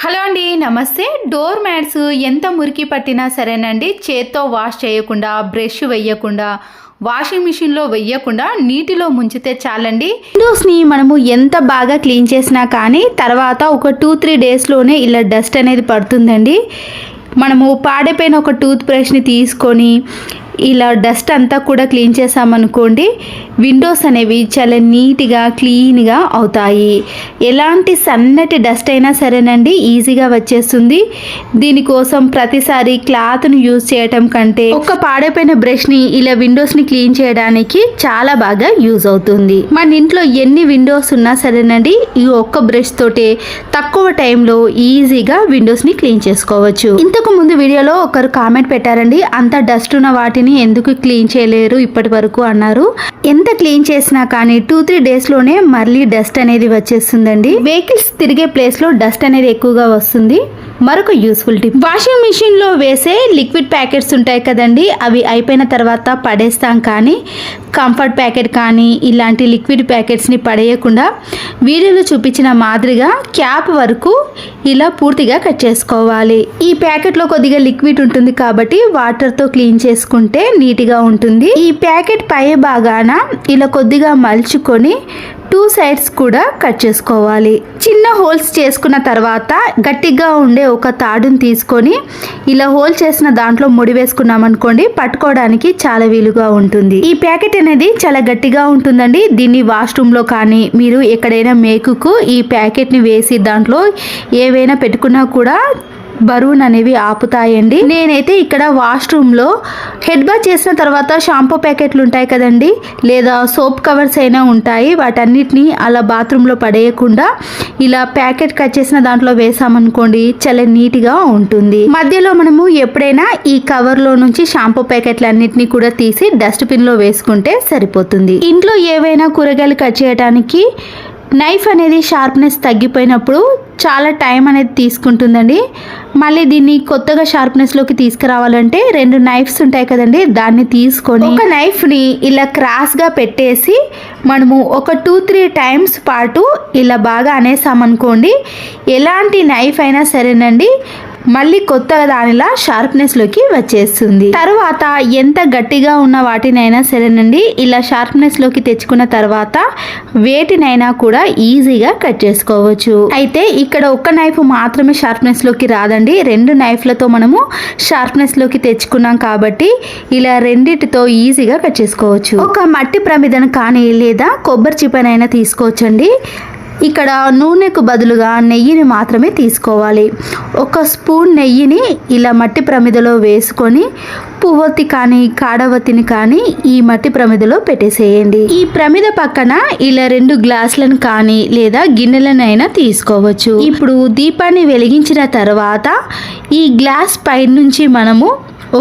Hello అండి, నమస్తే. Door mats ఎంత మురికి పట్టినా సరేనండి, చేత్తో వాష్ చేయకుండా, బ్రష్ వేయకుండా, వాషింగ్ మిషన్లో వేయకుండా నీటిలో ముంచితే చాలండి. విండోస్ని మనము ఎంత బాగా క్లీన్ చేసినా కానీ తర్వాత ఒక 2-3 డేస్లోనే ఇలా డస్ట్ అనేది పడుతుందండి. మనము పాడైపోయిన ఒక టూత్ బ్రష్ని తీసుకొని ఇలా డస్ట్ అంతా కూడా క్లీన్ చేసామనుకోండి, విండోస్ అనేవి చాలా నీట్గా క్లీన్గా అవుతాయి. ఎలాంటి సన్నటి డస్ట్ అయినా సరేనండి ఈజీగా వచ్చేస్తుంది. దీనికోసం ప్రతిసారి క్లాత్ను యూజ్ చేయటం కంటే ఒక పాడైపోయిన బ్రష్ని ఇలా విండోస్ని క్లీన్ చేయడానికి చాలా బాగా యూజ్ అవుతుంది. మన ఇంట్లో ఎన్ని విండోస్ ఉన్నా సరేనండి, ఈ ఒక్క బ్రష్ తోటే తక్కువ టైంలో ఈజీగా విండోస్ని క్లీన్ చేసుకోవచ్చు. ఇంతకు ముందు వీడియోలో ఒకరు కామెంట్ పెట్టారండి, అంత డస్ట్ ఉన్న వాటిని ఎందుకు క్లీన్ చేయలేరు ఇప్పటి వరకు అన్నారు. ఎంత క్లీన్ చేసినా కానీ 2-3 డేస్లోనే మళ్ళీ డస్ట్ అనేది వచ్చేస్తుందండి. వెహికల్స్ తిరిగే ప్లేస్లో డస్ట్ అనేది ఎక్కువగా వస్తుంది. మరొక యూస్ఫుల్ టిప్, వాషింగ్ మిషన్లో వేసే లిక్విడ్ ప్యాకెట్స్ ఉంటాయి కదండి, అవి అయిపోయిన తర్వాత పడేస్తాం. కానీ కంఫర్ట్ ప్యాకెట్ కానీ ఇలాంటి లిక్విడ్ ప్యాకెట్స్ని పడేయకుండా వీడియోలో చూపించిన మాదిరిగా క్యాప్ వరకు ఇలా పూర్తిగా కట్ చేసుకోవాలి. ఈ ప్యాకెట్లో కొద్దిగా లిక్విడ్ ఉంటుంది కాబట్టి వాటర్తో క్లీన్ చేసుకుంటే నీట్గా ఉంటుంది. ఈ ప్యాకెట్ పై భాగాన ఇలా కొద్దిగా మలుచుకొని 2 సైడ్స్ కూడా కట్ చేసుకోవాలి. చిన్న హోల్స్ చేసుకున్న తర్వాత గట్టిగా ఉండే ఒక తాడుని తీసుకొని ఇలా హోల్ చేసిన దాంట్లో ముడి వేసుకున్నాం అనుకోండి, పట్టుకోవడానికి చాలా వీలుగా ఉంటుంది. ఈ ప్యాకెట్ అనేది చాలా గట్టిగా ఉంటుందండి. దీన్ని వాష్రూమ్లో కానీ మీరు ఎక్కడైనా మేకుకు ఈ ప్యాకెట్ని వేసి దాంట్లో ఏవైనా పెట్టుకున్నా కూడా బరువును అనేవి ఆపుతాయండి. నేనైతే ఇక్కడ వాష్రూమ్లో హెడ్ బాత్ చేసిన తర్వాత షాంపూ ప్యాకెట్లు ఉంటాయి కదండి, లేదా సోప్ కవర్స్ అయినా ఉంటాయి, వాటన్నిటిని అలా బాత్రూంలో పడేయకుండా ఇలా ప్యాకెట్ కట్ చేసిన దాంట్లో వేసామనుకోండి, చాలా నీట్గా ఉంటుంది. మధ్యలో మనము ఎప్పుడైనా ఈ కవర్లో నుంచి షాంపూ ప్యాకెట్లు అన్నిటినీ కూడా తీసి డస్ట్బిన్లో వేసుకుంటే సరిపోతుంది. ఇంట్లో ఏవైనా కూరగాయలు కట్ చేయడానికి నైఫ్ అనేది షార్ప్నెస్ తగ్గిపోయినప్పుడు చాలా టైం అనేది తీసుకుంటుందండి. మళ్ళీ దీన్ని కొత్తగా షార్ప్నెస్లోకి తీసుకురావాలంటే 2 నైఫ్స్ ఉంటాయి కదండి, దాన్ని తీసుకొని ఒక నైఫ్ని ఇలా క్రాస్గా పెట్టేసి మనము ఒక 2-3 టైమ్స్ పాటు ఇలా బాగా అనేసామనుకోండి, ఎలాంటి నైఫ్ అయినా సరేనండి మళ్ళీ కొత్తగా దానిలా షార్ప్నెస్లోకి వచ్చేస్తుంది. తర్వాత ఎంత గట్టిగా ఉన్న వాటినైనా సరేనండి ఇలా షార్ప్నెస్లోకి తెచ్చుకున్న తర్వాత వేటినైనా కూడా ఈజీగా కట్ చేసుకోవచ్చు. అయితే ఇక్కడ ఒక్క నైఫ్ మాత్రమే షార్ప్నెస్లోకి రాదండి, 2 నైఫ్లతో మనము షార్ప్నెస్లోకి తెచ్చుకున్నాం కాబట్టి ఇలా రెండిటితో ఈజీగా కట్ చేసుకోవచ్చు. ఒక మట్టి ప్రమిదను కానీ లేదా కొబ్బరి చిప్పనైనా తీసుకోవచ్చండి. ఇక్కడ నూనెకు బదులుగా నెయ్యిని మాత్రమే తీసుకోవాలి. 1 స్పూన్ నెయ్యిని ఇలా మట్టి ప్రమిదలో వేసుకొని పువ్వొత్తి కానీ కాడవత్తిని కానీ ఈ మట్టి ప్రమిదలో పెట్టేసేయండి. ఈ ప్రమిద పక్కన ఇలా 2 గ్లాసులను కానీ లేదా గిన్నెలనైనా తీసుకోవచ్చు. ఇప్పుడు దీపాన్ని వెలిగించిన తర్వాత ఈ గ్లాస్ పై నుంచి మనము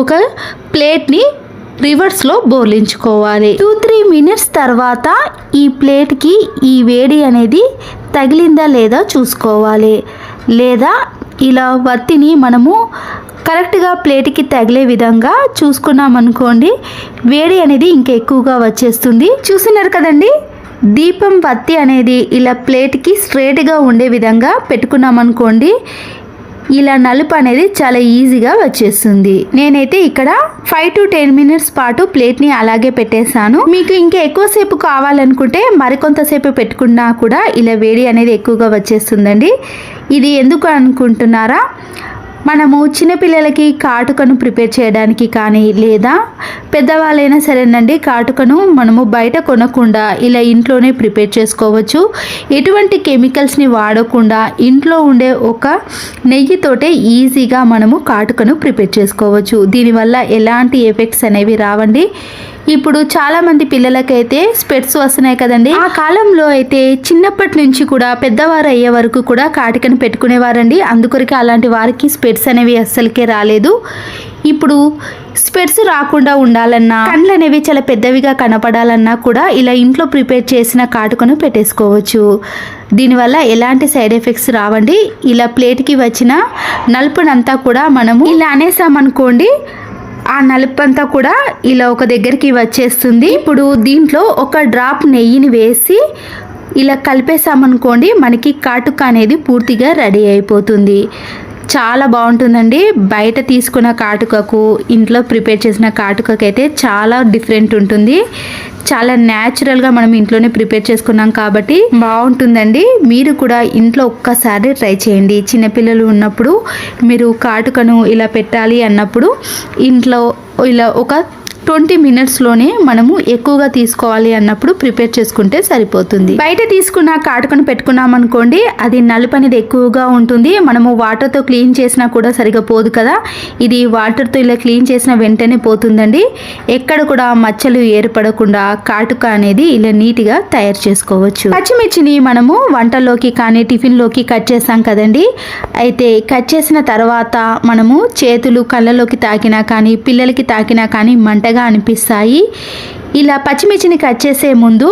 ఒక ప్లేట్ని రివర్స్లో బోర్లించుకోవాలి. 2-3 మినిట్స్ తర్వాత ఈ ప్లేట్కి ఈ వేడి అనేది తగిలిందా లేదా చూసుకోవాలి. లేదా ఇలా వత్తిని మనము కరెక్ట్గా ప్లేట్కి తగిలే విధంగా చూసుకున్నాం అనుకోండి, వేడి అనేది ఇంకా ఎక్కువగా వచ్చేస్తుంది. చూస్తున్నారు కదండి, దీపం వత్తి అనేది ఇలా ప్లేట్కి స్ట్రేట్గా ఉండే విధంగా పెట్టుకున్నాం అనుకోండి, ఇలా నలుపు అనేది చాలా ఈజీగా వచ్చేస్తుంది. నేనైతే ఇక్కడ 5-10 మినిట్స్ పాటు ప్లేట్ని అలాగే పెట్టేశాను. మీకు ఇంకా ఎక్కువసేపు కావాలనుకుంటే మరికొంతసేపు పెట్టుకున్నా కూడా ఇలా వేడి అనేది ఎక్కువగా వచ్చేస్తుందండి. ఇది ఎందుకు అనుకుంటున్నారా, మనము చిన్నపిల్లలకి కాటుకను ప్రిపేర్ చేయడానికి కానీ లేదా పెద్దవాళ్ళైనా సరేనండి కాటుకను మనము బయట కొనకుండా ఇలా ఇంట్లోనే ప్రిపేర్ చేసుకోవచ్చు. ఎటువంటి కెమికల్స్ని వాడకుండా ఇంట్లో ఉండే ఒక నెయ్యితోటే ఈజీగా మనము కాటుకను ప్రిపేర్ చేసుకోవచ్చు. దీనివల్ల ఎలాంటి ఎఫెక్ట్స్ అనేవి రావండి. ఇప్పుడు చాలామంది పిల్లలకైతే స్పెట్స్ వస్తున్నాయి కదండి, ఆ కాలంలో అయితే చిన్నప్పటి నుంచి కూడా పెద్దవారు అయ్యే వరకు కూడా కాటికను పెట్టుకునేవారండి. అందుకొరికి అలాంటి వారికి స్పెట్స్ అనేవి అస్సలకే రాలేదు. ఇప్పుడు స్పెట్స్ రాకుండా ఉండాలన్నా, కళ్ళు అనేవి చాలా పెద్దవిగా కనపడాలన్నా కూడా ఇలా ఇంట్లో ప్రిపేర్ చేసిన కాటుకను పెట్టేసుకోవచ్చు. దీనివల్ల ఎలాంటి సైడ్ ఎఫెక్ట్స్ రావండి. ఇలా ప్లేట్కి వచ్చిన నలుపునంతా కూడా మనము ఇలా అనేసామనుకోండి, ఆ నలుపంతా కూడా ఇలా ఒక దగ్గరికి వచ్చేస్తుంది. ఇప్పుడు దీంట్లో ఒక డ్రాప్ నెయ్యిని వేసి ఇలా కలిపేసామనుకోండి మనకి కాటుక అనేది పూర్తిగా రెడీ అయిపోతుంది. చాలా బాగుంటుందండి. బయట తీసుకున్న కాటుకకు ఇంట్లో ప్రిపేర్ చేసిన కాటుకకు అయితే చాలా డిఫరెంట్ ఉంటుంది. చాలా న్యాచురల్గా మనం ఇంట్లోనే ప్రిపేర్ చేసుకున్నాం కాబట్టి బాగుంటుందండి. మీరు కూడా ఇంట్లో ఒక్కసారి ట్రై చేయండి. చిన్నపిల్లలు ఉన్నప్పుడు మీరు కాటుకను ఇలా పెట్టాలి అన్నప్పుడు ఇంట్లో ఇలా ఒక 20 మినిట్స్లోనే మనము ఎక్కువగా తీసుకోవాలి అన్నప్పుడు ప్రిపేర్ చేసుకుంటే సరిపోతుంది. బయట తీసుకున్న కాటుకను పెట్టుకున్నాం అనుకోండి, అది నలుపు అనేది ఎక్కువగా ఉంటుంది. మనము వాటర్తో క్లీన్ చేసినా కూడా సరిగా పోదు కదా. ఇది వాటర్తో ఇలా క్లీన్ చేసిన వెంటనే పోతుందండి. ఎక్కడ కూడా మచ్చలు ఏర్పడకుండా కాటుక అనేది ఇలా నీట్గా తయారు చేసుకోవచ్చు. పచ్చిమిర్చిని మనము వంటల్లోకి కానీ టిఫిన్లోకి కట్ చేస్తాం కదండి. అయితే కట్ చేసిన తర్వాత మనము చేతులు కళ్ళలోకి తాకినా కానీ పిల్లలకి తాకినా కానీ మంట అనిపిస్తాయి. ఇలా పచ్చిమిర్చిని కట్ చేసే ముందు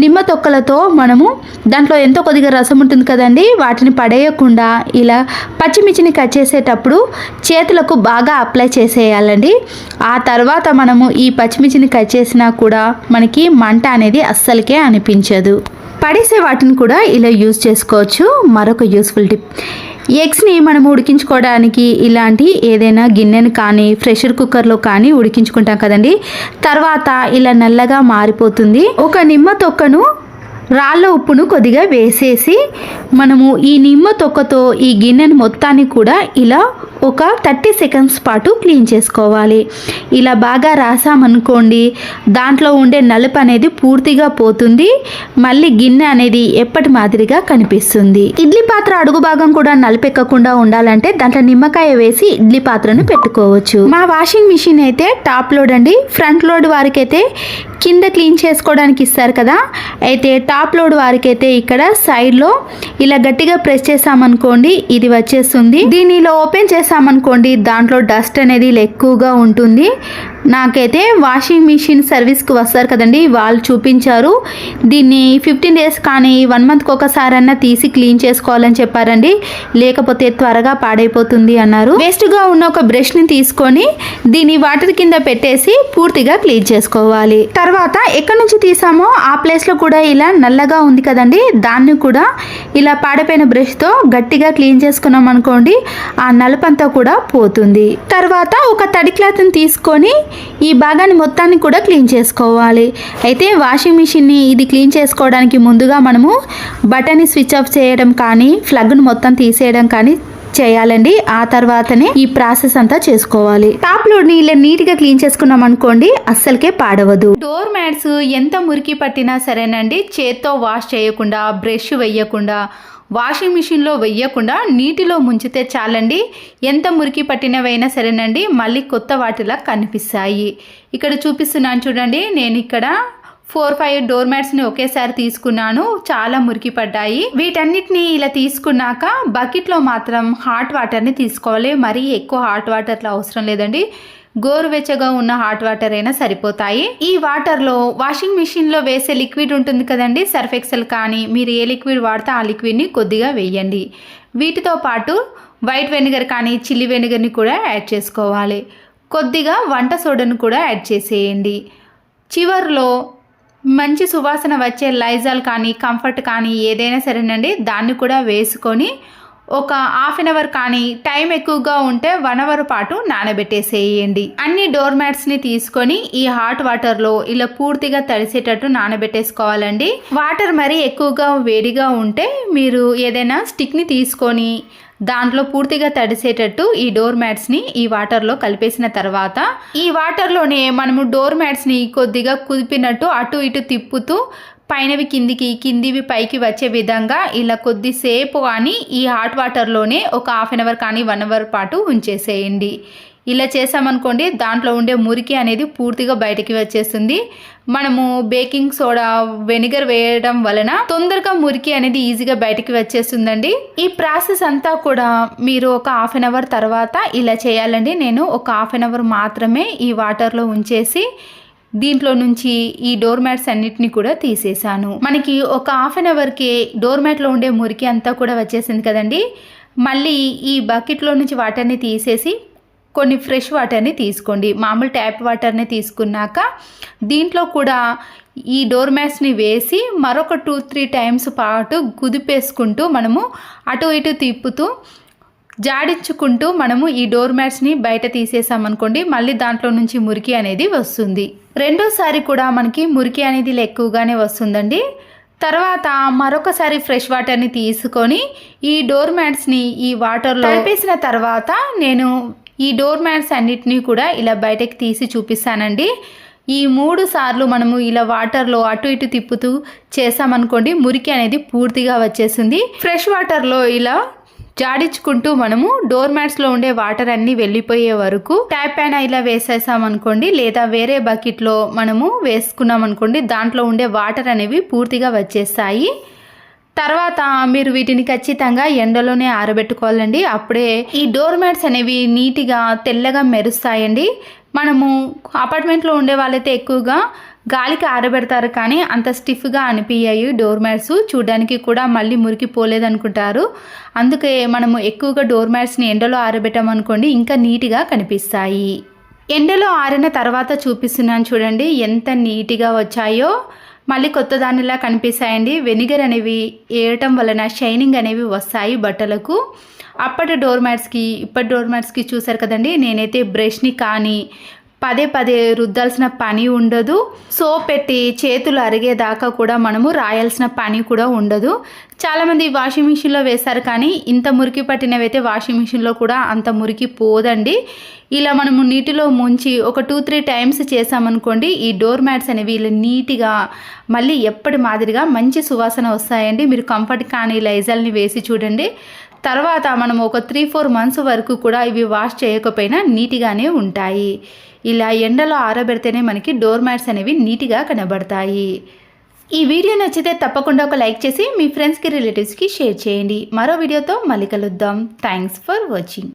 నిమ్మ తొక్కలతో మనము దాంట్లో ఎంతో కొద్దిగా రసం ఉంటుంది కదండి, వాటిని పడేయకుండా ఇలా పచ్చిమిర్చిని కట్ చేసేటప్పుడు చేతులకు బాగా అప్లై చేసేయాలండి. ఆ తర్వాత మనము ఈ పచ్చిమిర్చిని కట్ చేసినా కూడా మనకి మంట అనేది అస్సలకే అనిపించదు. పడేసే వాటిని కూడా ఇలా యూజ్ చేసుకోవచ్చు. మరొక యూస్ఫుల్ టిప్, ఎగ్స్ని మనము ఉడికించుకోవడానికి ఇలాంటి ఏదైనా గిన్నెను కానీ ప్రెషర్ కుక్కర్లో కానీ ఉడికించుకుంటాం కదండి. తర్వాత ఇలా నల్లగా మారిపోతుంది. ఒక నిమ్మ తొక్కను రాళ్ళ ఉప్పును కొద్దిగా వేసేసి మనము ఈ నిమ్మ తొక్కతో ఈ గిన్నెను మొత్తాన్ని కూడా ఇలా ఒక 30 సెకండ్స్ పాటు క్లీన్ చేసుకోవాలి. ఇలా బాగా రాసామనుకోండి దాంట్లో ఉండే నలుపు అనేది పూర్తిగా పోతుంది. మళ్ళీ గిన్నె అనేది ఎప్పటి మాదిరిగా కనిపిస్తుంది. ఇడ్లీ పాత్ర అడుగు భాగం కూడా నలుపెక్కకుండా ఉండాలంటే దాంట్లో నిమ్మకాయ వేసి ఇడ్లీ పాత్రను పెట్టుకోవచ్చు. మా వాషింగ్ మిషన్ అయితే టాప్ లోడ్ అండి. ఫ్రంట్ లోడ్ వారికైతే కింద క్లీన్ చేసుకోవడానికి ఇస్తారు కదా. అయితే టాప్ లోడ్ వారికైతే ఇక్కడ సైడ్లో ఇలా గట్టిగా ప్రెస్ చేసామనుకోండి ఇది వచ్చేస్తుంది. దీన్ని ఇలా ఓపెన్ చేసామనుకోండి దాంట్లో డస్ట్ అనేది ఎక్కువగా ఉంటుంది. నాకైతే వాషింగ్ మిషన్ సర్వీస్కి వస్తారు కదండి, వాళ్ళు చూపించారు. దీన్ని 15 డేస్ కానీ 1 మంత్కి ఒకసారన్నా తీసి క్లీన్ చేసుకోవాలని చెప్పారండి, లేకపోతే త్వరగా పాడైపోతుంది అన్నారు. వేస్ట్గా ఉన్న ఒక బ్రష్ని తీసుకొని దీన్ని వాటర్ కింద పెట్టేసి పూర్తిగా క్లీన్ చేసుకోవాలి. తర్వాత ఎక్కడి నుంచి తీసామో ఆ ప్లేస్లో కూడా ఇలా నల్లగా ఉంది కదండి, దాన్ని కూడా ఇలా పాడైపోయిన బ్రష్తో గట్టిగా క్లీన్ చేసుకున్నాం అనుకోండి ఆ నలుపంతా కూడా పోతుంది. తర్వాత ఒక తడి క్లాత్ని తీసుకొని ఈ భాగాన్ని మొత్తాన్ని కూడా క్లీన్ చేసుకోవాలి. అయితే వాషింగ్ మిషన్ని ఇది క్లీన్ చేసుకోవడానికి ముందుగా మనము బటన్ని స్విచ్ ఆఫ్ చేయడం కానీ ప్లగ్ను మొత్తం తీసేయడం కానీ చేయాలండి. ఆ తర్వాతనే ఈ ప్రాసెస్ అంతా చేసుకోవాలి. టాప్ లోడ్ని ఇలా నీట్గా క్లీన్ చేసుకున్నాం అనుకోండి అస్సలకే పాడవదు. డోర్ మ్యాట్స్ ఎంత మురికి పట్టినా సరేనండి, చేత్తో వాష్ చేయకుండా బ్రష్ వేయకుండా వాషింగ్ మిషన్లో వెయ్యకుండా నీటిలో ముంచితే చాలండి, ఎంత మురికి పట్టినవైనా సరేనండి మళ్ళీ కొత్త వాటిలా కనిపిస్తాయి. ఇక్కడ చూపిస్తున్నాను చూడండి, నేను ఇక్కడ 4-5 డోర్ మ్యాట్స్ని ఒకేసారి తీసుకున్నాను. చాలా మురికి పడ్డాయి. వీటన్నిటిని ఇలా తీసుకున్నాక బకెట్లో మాత్రం హాట్ వాటర్ని తీసుకోవాలి. మరీ ఎక్కువ హాట్ వాటర్లో అవసరం లేదండి, గోరువెచ్చగా ఉన్న హాట్ వాటర్ అయినా సరిపోతాయి. ఈ వాటర్లో వాషింగ్ మిషన్లో వేసే లిక్విడ్ ఉంటుంది కదండి, సర్ఫ్ ఎక్సెల్ కానీ మీరు ఏ లిక్విడ్ వాడితే ఆ లిక్విడ్ని కొద్దిగా వేయండి. వీటితో పాటు వైట్ వెనిగర్ కానీ చిల్లీ వెనిగర్ని కూడా యాడ్ చేసుకోవాలి. కొద్దిగా వంట సోడాను కూడా యాడ్ చేసేయండి. చివర్లో మంచి సువాసన వచ్చే లైజాల్ కానీ కంఫర్ట్ కానీ ఏదైనా సరేనండి దాన్ని కూడా వేసుకొని ఒక 1/2 అవర్ కానీ టైం ఎక్కువగా ఉంటే 1 అవర్ పాటు నానబెట్టేసేయండి. అన్ని డోర్ మ్యాట్స్ని తీసుకొని ఈ హాట్ వాటర్లో ఇలా పూర్తిగా తడిసేటట్టు నానబెట్టేసుకోవాలండి. వాటర్ మరీ ఎక్కువగా వేడిగా ఉంటే మీరు ఏదైనా స్టిక్ని తీసుకొని దాంట్లో పూర్తిగా తడిసేటట్టు ఈ డోర్ మ్యాట్స్ని ఈ వాటర్లో కలిపేసిన తర్వాత ఈ వాటర్లోనే మనము డోర్ మ్యాట్స్ని కొద్దిగా కుదిపినట్టు అటు ఇటు తిప్పుతూ పైనవి కిందికి కిందివి పైకి వచ్చే విధంగా ఇలా కొద్దిసేపు కానీ ఈ హాట్ వాటర్లోనే ఒక 1/2 అవర్ కానీ 1 అవర్ పాటు ఉంచేసేయండి. ఇలా చేసామనుకోండి దాంట్లో ఉండే మురికి అనేది పూర్తిగా బయటికి వచ్చేస్తుంది. మనము బేకింగ్ సోడా వెనిగర్ వేయడం వలన తొందరగా మురికి అనేది ఈజీగా బయటికి వచ్చేస్తుందండి. ఈ ప్రాసెస్ అంతా కూడా మీరు ఒక 1/2 అవర్ తర్వాత ఇలా చేయాలండి. నేను ఒక 1/2 అవర్ మాత్రమే ఈ వాటర్లో ఉంచేసి దీంట్లో నుంచి ఈ డోర్ మ్యాట్స్ అన్నిటిని కూడా తీసేసాను. మనకి ఒక 1/2 అవర్కి డోర్ మ్యాట్లో ఉండే మురికి అంతా కూడా వచ్చేసింది కదండి. మళ్ళీ ఈ బకెట్లో నుంచి వాటర్ని తీసేసి కొన్ని ఫ్రెష్ వాటర్ని తీసుకోండి. మామూలు ట్యాప్ వాటర్ని తీసుకున్నాక దీంట్లో కూడా ఈ డోర్ మ్యాట్స్ని వేసి మరొక 2-3 టైమ్స్ పాటు కుదిపేసుకుంటూ మనము అటు ఇటు తిప్పుతూ జాడించుకుంటూ మనము ఈ డోర్ మ్యాట్స్ని బయట తీసేసామనుకోండి, మళ్ళీ దాంట్లో నుంచి మురికి అనేది వస్తుంది. రెండోసారి కూడా మనకి మురికి అనేది ఎక్కువగానే వస్తుందండి. తర్వాత మరొకసారి ఫ్రెష్ వాటర్ని తీసుకొని ఈ డోర్ మ్యాట్స్ని ఈ వాటర్లో కలిపేసిన తర్వాత నేను ఈ డోర్ మ్యాట్స్ అన్నిటినీ కూడా ఇలా బయటకి తీసి చూపిస్తానండి. ఈ 3 సార్లు మనము ఇలా వాటర్లో అటు ఇటు తిప్పుతూ చేసామనుకోండి, మురికి అనేది పూర్తిగా వచ్చేసింది. ఫ్రెష్ వాటర్లో ఇలా జాడించుకుంటూ మనము డోర్ మ్యాట్స్లో ఉండే వాటర్ అన్నీ వెళ్ళిపోయే వరకు ట్యాప్ పైన ఇలా వేసేసామనుకోండి, లేదా వేరే బకెట్లో మనము వేసుకున్నాం అనుకోండి, దాంట్లో ఉండే వాటర్ అనేవి పూర్తిగా వచ్చేస్తాయి. తర్వాత మీరు వీటిని ఖచ్చితంగా ఎండలోనే ఆరబెట్టుకోవాలండి. అప్పుడే ఈ డోర్ మ్యాట్స్ అనేవి నీట్గా తెల్లగా మెరుస్తాయండి. మనము అపార్ట్మెంట్లో ఉండే వాళ్ళైతే ఎక్కువగా గాలికి ఆరబెడతారు, కానీ అంత స్టిఫ్గా అనిపించాయి డోర్ మ్యాట్స్. చూడడానికి కూడా మళ్ళీ మురికి పోలేదనుకుంటారు. అందుకే మనము ఎక్కువగా డోర్ మ్యాట్స్ని ఎండలో ఆరబెట్టామనుకోండి, ఇంకా నీట్గా కనిపిస్తాయి. ఎండలో ఆరిన తర్వాత చూపిస్తున్నాను చూడండి ఎంత నీట్గా వచ్చాయో. మళ్ళీ కొత్త దానిలా కనిపిస్తాయండి. వెనిగర్ అనేవి వేయటం వలన షైనింగ్ అనేవి వస్తాయి బట్టలకు. అప్పటి డోర్ మ్యాట్స్కి ఇప్పటి డోర్ మ్యాట్స్కి చూసారు కదండి, నేనైతే బ్రష్ని కానీ పదే రుద్దాల్సిన పని ఉండదు. సోప్ పెట్టి చేతులు అరిగేదాకా కూడా మనము రాయాల్సిన పని కూడా ఉండదు. చాలామంది వాషింగ్ మిషన్లో వేస్తారు, కానీ ఇంత మురికి పట్టినవైతే వాషింగ్ మిషన్లో కూడా అంత మురికి పోదండి. ఇలా మనము నీటిలో ముంచి ఒక 2-3 టైమ్స్ చేసామనుకోండి, ఈ డోర్ మ్యాట్స్ అనేవి ఇలా నీట్గా మళ్ళీ ఎప్పటి మాదిరిగా మంచి సువాసన వస్తాయండి. మీరు కంఫర్ట్ కానీ లైజాల్ని వేసి చూడండి. తర్వాత మనం ఒక 3-4 మంత్స్ వరకు కూడా ఇవి వాష్ చేయకపోయినా నీట్గానే ఉంటాయి. ఇలా ఎండలో ఆరబెడితేనే మనకి డోర్ మ్యాట్స్ అనేవి నీట్గా కనబడతాయి. ఈ వీడియో నచ్చితే తప్పకుండా ఒక లైక్ చేసి మీ ఫ్రెండ్స్కి రిలేటివ్స్కి షేర్ చేయండి. మరో వీడియోతో మళ్ళీ కలుద్దాం. Thanks for watching.